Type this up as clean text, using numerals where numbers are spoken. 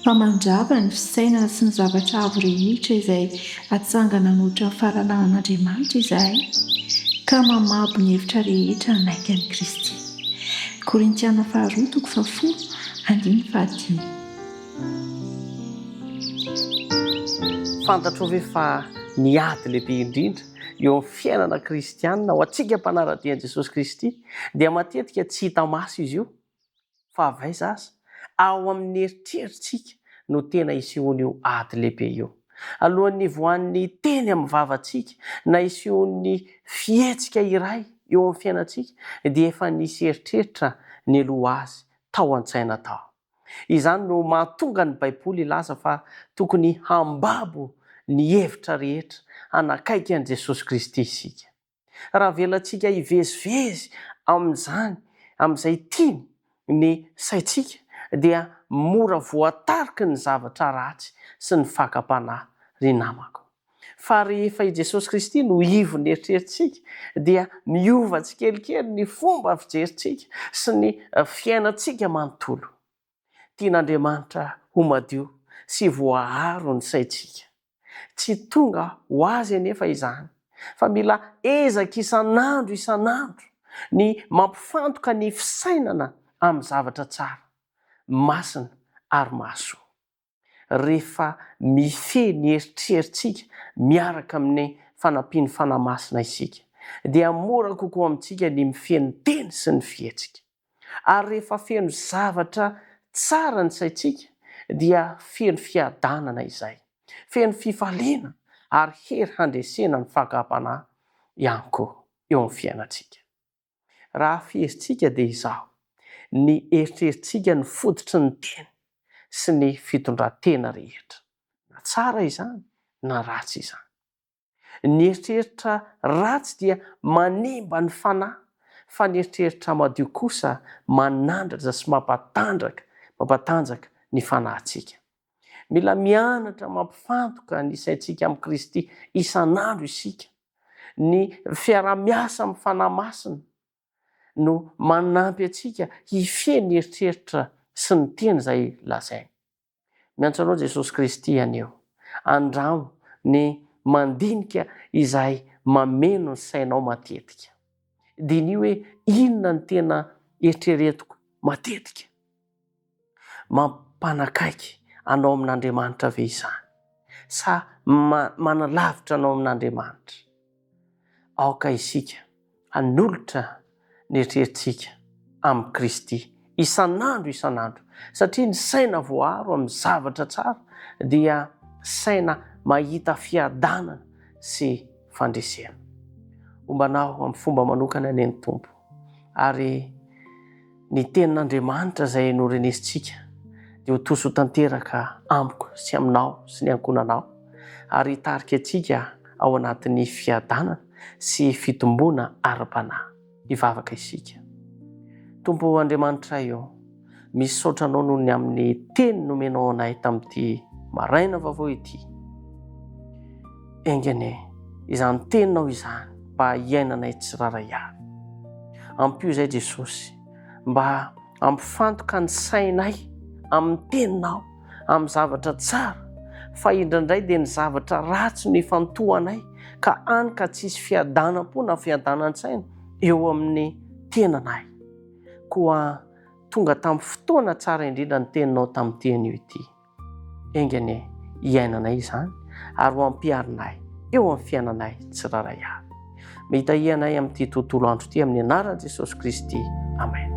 fa mandrava ny fisainana sy ny zavatra avo rehetra izay atsangana nohitra ny faharalan'Andriamanitra izahay ka mamabo ny hevitra rehetra naiky an'i Kristy. Korintiana 2:10-15. Fantatro ve fa ny ady lehibe indrindra eo amin'ny fiainana kristianina ho antsika mpanara-dian'i Jesosy Kristy dia matetika tsy hita maso izy io, fa avaiza aza ao amin'ny eritreritsika no tena isehoany io ady lehibe io. Alohan'ny voan'ny teny amin'ny vavantsika na isehoan'ny fihetsika iray eo amin'ny fiainantsika dia efa nisy eritreritra ny aloha azy tao an-tsaina tao. Izany no mahatonga ny Baiboly ilaza fa tokony hambabo ny hevitra rehetra hanakaiky an'i Jesosy Kristy isika. Raha velantsika hivezivezy amin'izay tiany ny saitsika dia mora voatariky ny zavatra ratsy sy ny fakam-panahy ry namako. Fa rehefa i Jesosy Kristy no ivon'ny eritreritsika dia miova tsikelikely ny fomba fijerintsika sy ny fiainantsika manontolo. Tian'Andriamanitra ho madio sy voaharo ny saitsika. Tsy tonga ho azy anefa izany, fa mila ezaka isan'andro ny mampifantoka ny fisainana amin'ny zavatra tsara, masina ary mahasoa. Rehefa mifehy ny eritreritsika miaraka amin'ny fanampiany fanahy masina isika, dia mora kokoa amintsika ny mifehy ny teny sy ny fihetsika. Ary rehefa feno zavatra tsara ny saitsika dia feno fiadanana izay, feno fifaliana ary hery handresena ny fakam-panahy ihany koa eo amin'ny fiainantsika. Raha fihezitsika dia izao: ny eritreritsika ny fototry ny teny sy ny fitondran-tena rehetra, na tsara izany na ratsy izany. Ny eritreritra ratsy dia manimba ny fanahy, fa ny eritreritra madio kosa manandratra sy mampatanjaka ny fanahintsika. Mila mianatra mampifantoka ny saintsika amin'ny Kristy isan'andro isika. Ny fiara-miasa amin'ny fanahy masina no manampy antsika hifehy ny eritreritra sy ny teny izay lazainy. Miantso anao Jesosy Kristy anio, andramo ny mandinika izay mameno ny sainao matetika. Diny hoe inona ny tena eritreretiko matetika? Mampanakaiky anao amin'Andriamanitra ve izany? Sa manalavitra anao amin'Andriamanitra? Aoka isika hanolotra ny eritreritsika amin'ny Kristy isan'andro, satria ny saina voaharo amin'ny zavatra tsara dia saina mahita fiadanana sy fandresena. Ombanao amin'ny fomba manokana ny Tompo, ary ny tenin'Andriamanitra izay norenesintsika dia ho toso tanteraka amiko sy aminao sy ny ankonanao, ary hitarika antsika ao anatin'ny fiadanana sy fitombona ara-panahy. Hivavaka isika. Tompo Andriamanitra io, misaotra anao noho ny amin'ny teny nomenao anay tamin'ity maraina vaovao ity. Engane, izany teninao izany mba hiainanay tsiraray avy. Ampio izay Jesosy, mba ampifantoka ny sainay amin'ny teninao, amin'ny zavatra tsara, fa indraindray dia ny zavatra ratsy no ifantohanay ka any ka tsisy fiadanam-po na fiadanan-tsaina eo amin'ny tenanay. Koa tonga tamin'ny fotoana tsara indrindra ny teninao tamin'ny teny io ity. Engane, hiainanay izany ary ho ampiarinay eo amin'ny fiainanay tsiraray avy. Mitahianay amin'ity tontolo andro ity amin'ny anaran'i Jesosy Kristy. Amen.